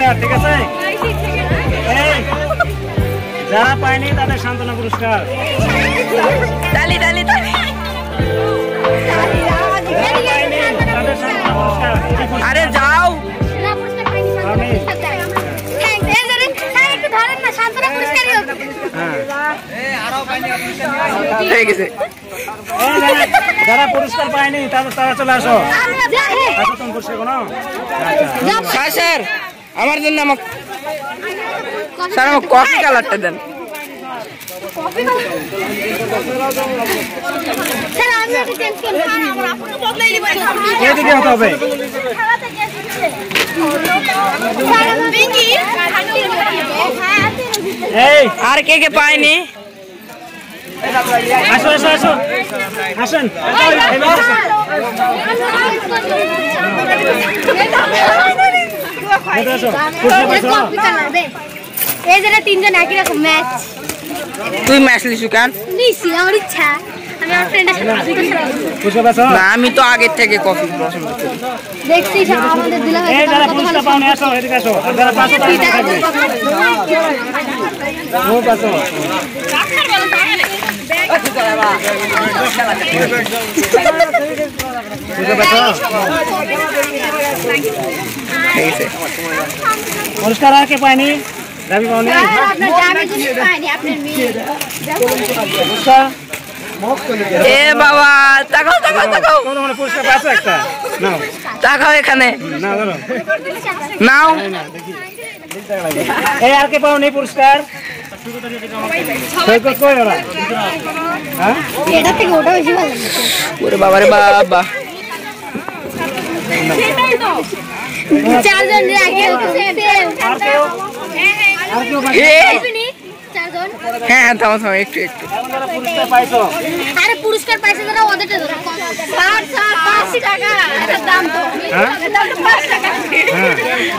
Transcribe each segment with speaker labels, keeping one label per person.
Speaker 1: পুরস্কার, ঠিক আছে? যারা পায়নি তাদের সান্ত্বনা পুরস্কার।
Speaker 2: তালি তালি তালি। আরে যাও
Speaker 1: যারা পুরস্কার পায়নি তারা চলে আসো।
Speaker 2: স্যার আমার জন্য আমাকে স্যার আমার কফি কালারটা দেন। আর কে কে পায়নি?
Speaker 1: আসো আসো আসো আসেন।
Speaker 3: এই যে তিনজন একই রকম ম্যাচ।
Speaker 2: তুই ম্যাচ লিসু কেন?
Speaker 3: নিছি আমার ইচ্ছা। আমি আমার ফ্রেন্ডের সাথে
Speaker 2: না আমি তো আগের থেকে কফি পছন্দ করি।
Speaker 3: দেখছি আমাদের দিলা ভাই।
Speaker 1: এই যারা পুরস্কার পাওনি আসো এদিকে আসো। আর যারা পাশে থাকবে ও পাশে। পুরস্কার আর কে পায়নি? রাবি পাওনি?
Speaker 2: এ বাবা তাকাও তাকাও তাকাও।
Speaker 1: পুরস্কার পাচ্ছে একটা। নাও
Speaker 2: তাকাও এখানে।
Speaker 1: নাও ধরো
Speaker 2: নাও।
Speaker 1: এই আর কে পাওনি পুরস্কার? কই ওরা? হ্যাঁ
Speaker 3: এটা থেকে ওটা বেশি ভালো লাগছে।
Speaker 2: ওরে বাবা রে বাবা।
Speaker 3: চারজন আগে
Speaker 1: আর কেউ? আর কেউ বাকি?
Speaker 3: চারজন।
Speaker 2: হ্যাঁ থামো থামো একটু একটু।
Speaker 1: পুরস্কার পাইছো?
Speaker 3: আরে পুরস্কার পাইছে যারা ওদেরটা ধরো। 5 টাকা এটার দাম তো। এটার দাম 5 টাকা।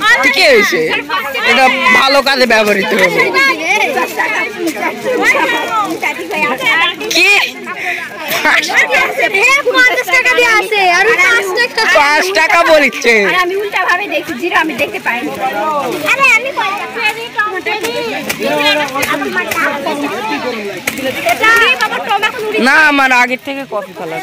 Speaker 2: হ্যাঁ ঠিক হয়েছে, এটা ভালো কাজে ব্যবহৃত হবে। কি
Speaker 3: 50 টাকা দিয়ে আছে আর
Speaker 2: 5 টাকা বলিচ্ছে।
Speaker 3: আরে আমি উল্টা ভাবে দেখি জিরো আমি দেখতে পাইনি। আরে আমি
Speaker 2: না আমার আগের থেকে কফি খেলা।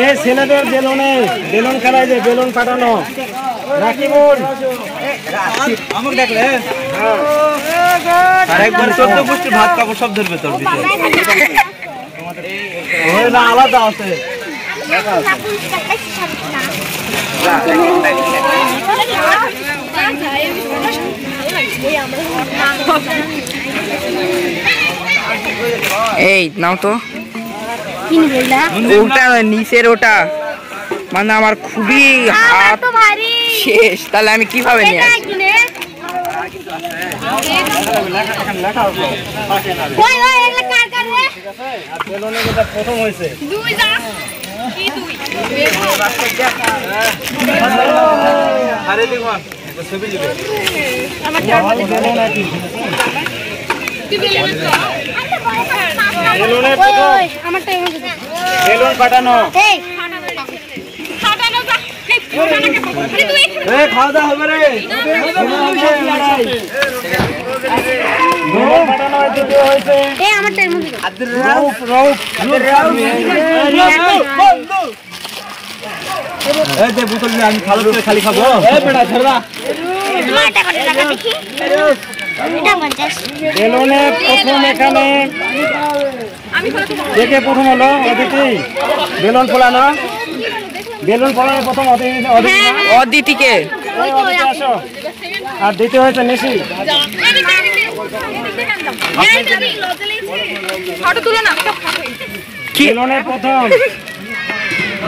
Speaker 1: এই ছেলেদের বেলুন খেলায় যে বেলুন ফাটানো রাকিবুল আমাকে দেখলে আরেকবার 14 গোষ্ঠীর ভাত কাপড় সব ধরবে তোর ভিতরে। ওই না আলাদা আছে।
Speaker 2: এই নাও তো ওটা নিচের ওটা মানে আমার খুবই হাত শেষ, তাহলে আমি কিভাবে নিয়ে আসি?
Speaker 1: প্রথম হয়েছে বেলুন ফাটানো। খাওয়া দাওয়া হবে রে। আমি খালি খাবো। বেলুনে প্রথম এখানে দেখে প্রথম হলো অদিতি বেলুন ফোলানো। বেলুন ফোলানো প্রথম
Speaker 2: অদিতিকে।
Speaker 1: আসো। আর দ্বিতীয় হয়েছে নিশি। বেলুনে প্রথম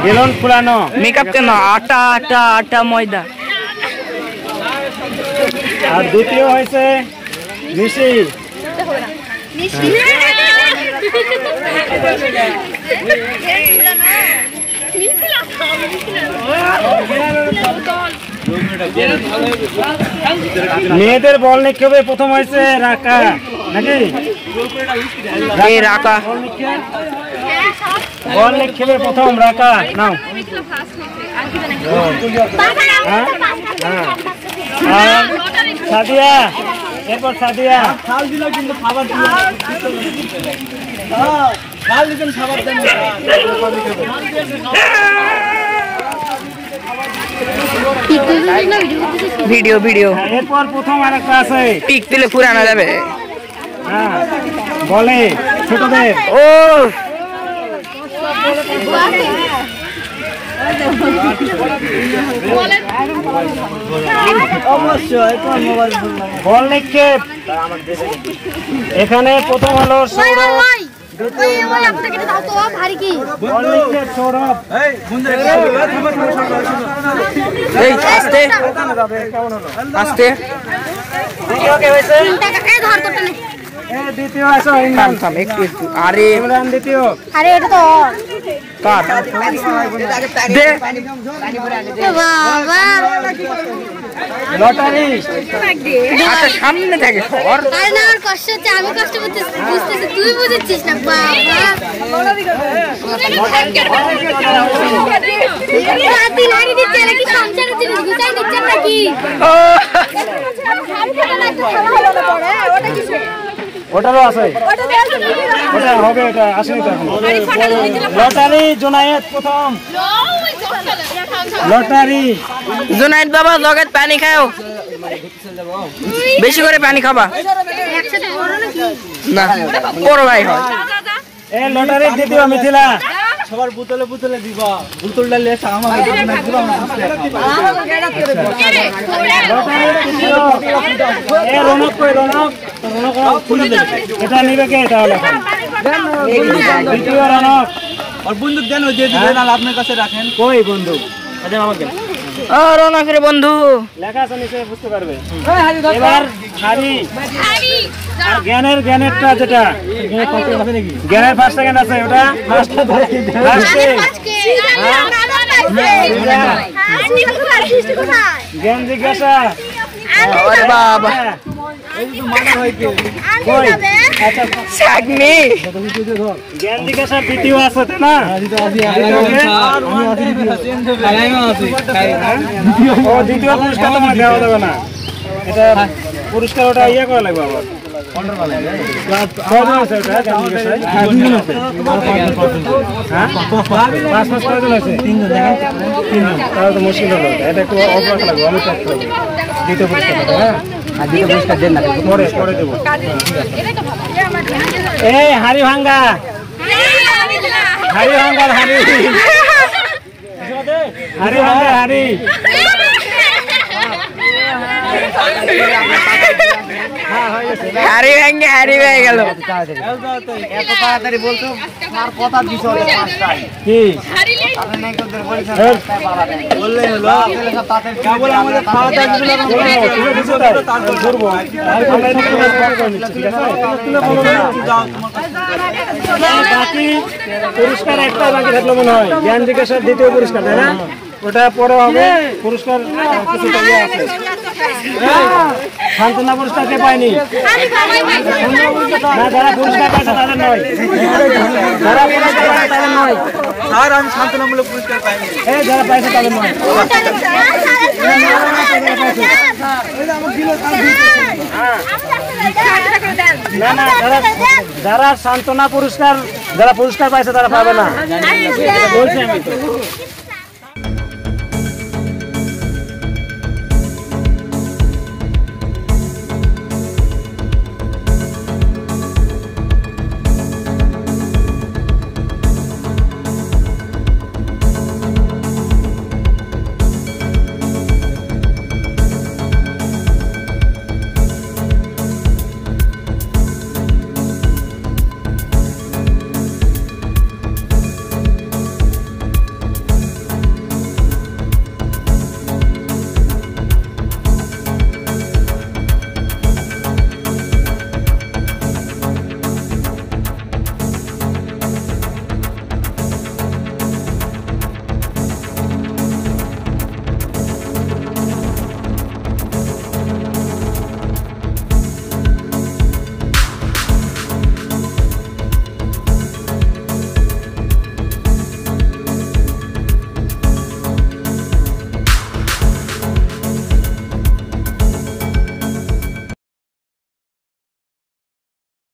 Speaker 1: বেলুন ফোলানো।
Speaker 2: মেকআপ কেন? আটা আটা আটা ময়দা।
Speaker 1: আর দ্বিতীয় হয়েছে নিশি। মেয়েদের বল নিক্ষেপে প্রথম হয়েছে রাকা নাকি?
Speaker 2: রাকা
Speaker 1: বল নিক্ষেপে প্রথম রাকা। নাও আর সাদিয়া, এরপর সাদিয়া খাল দিল কিন্তু খাবার দিল খাল দিলেন খাবার দেন
Speaker 2: ভিডিও ভিডিও
Speaker 1: এরপর প্রথম আরেকটা আছে
Speaker 2: পিক তুলে পুরানো যাবে।
Speaker 1: হ্যাঁ বলে ছোটদের
Speaker 2: ও
Speaker 1: বল নিক্ষেপ। এখানে প্রথম হলো সৌরভ, বল নিক্ষেপ সৌরভ।
Speaker 2: এই আস্তে আস্তে
Speaker 1: দ্বিতীয় আছে
Speaker 2: থাম থাম একটু একটু। আরে
Speaker 1: ইমরান দ্বিতীয়।
Speaker 3: আরে এটা তো
Speaker 2: কাট দে
Speaker 3: বাবা
Speaker 1: লটারি
Speaker 2: আচ্ছা সামনে থাকে সর।
Speaker 3: আরে না আমার কষ্ট হচ্ছে, আমি কষ্ট করতেছি, বুঝতেছি, তুই বুঝছিস না বাবা। রাতি লাড়ি দিচ্ছে নাকি সংসারের জিনিস গুছাই দিচ্ছেন নাকি?
Speaker 2: ও
Speaker 1: ওটারও আছে, ওটা হবে, এটা আসেনি তো এখন। লটারি জোনায়েত প্রথম লটারি।
Speaker 2: জুনাইদ বাবা জগৎ পানি খাও, বেশি করে পানি খাবা।
Speaker 3: একসাথে বড় নাকি?
Speaker 2: না বড় ভাই হয়।
Speaker 1: এ লটারি দ্বিতীয় মিথিলা। সবার বোতলে বোতলে দিবা, বোতলটা নিয়ে আমাকে দিবা না। এ রনক কই রনক, রনক খুলে দে। এটা নিবে কে তাহলে? দ্বিতীয় রনক। আর বন্দুক দেন, ওই যে দিবেন আর আপনার কাছে রাখেন। কই বন্দুক? আচ্ছা আমাকে
Speaker 2: ও রনকের বন্ধু
Speaker 1: লেখা আছে নিচে, বুঝতে পারবে। এবার হারি আর জ্ঞানেরটা যেটা জ্ঞানের ফার্স্ট সেকেন্ড আছে, ওটা জ্ঞান জিজ্ঞাসা।
Speaker 2: আরে বাবা চাকনি
Speaker 1: জ্ঞান জিজ্ঞাসা দ্বিতীয় আছে তো না? ও দ্বিতীয় পুরস্কার তো মানে দেওয়া যাবে না, এটা পুরস্কার ওটা ইয়ে করা লাগবে আবার। কজন আছে ওটা জ্ঞান জিজ্ঞাসায়? হ্যাঁ 5 কজন আছে? 3 জন। তাহলে তো মুশকিল হলো, এটা একটু অল্প রাখা লাগবে, অনেক রাখতে হবে দ্বিতীয় পুরস্কার। হ্যাঁ আর দ্বিতীয় পুরস্কার দেন না, পরে পরে দেবো। এই হাড়ি ভাঙ্গা, হাড়ি ভাঙ্গার হাড়ি, হাড়ি ভাঙ্গার হাড়ি।
Speaker 2: হারি ভেঙে হারি হয়ে গেল।
Speaker 1: এত তাড়াতাড়ি বলছো আর কথা দিছো কি বললেই হলো। কেবল আমাদের খাওয়া দাওয়া দিলো তুলে দিছো, তারপর ধরবো। বাকি পুরস্কার একটা বাকি থাকলো মনে হয়, জ্ঞান জিজ্ঞাসার দ্বিতীয় পুরস্কার, তাই না? ওটা পরে হবে পুরস্কার। কিছু টাকা আছে, সান্ত্বনা পুরস্কার কে পায়নি? না, যারা পুরস্কার পাইছে তাদের নয়, যারা পুরস্কার পাইছে তাদের নয়। আর আমি সান্ত্বনামূলক পুরস্কার পাইনি, এই যারা পাইছে তাদের নয়। না না, যারা সান্ত্বনা পুরস্কার, যারা পুরস্কার পাইছে তারা পাবে না, বলছি আমি তো।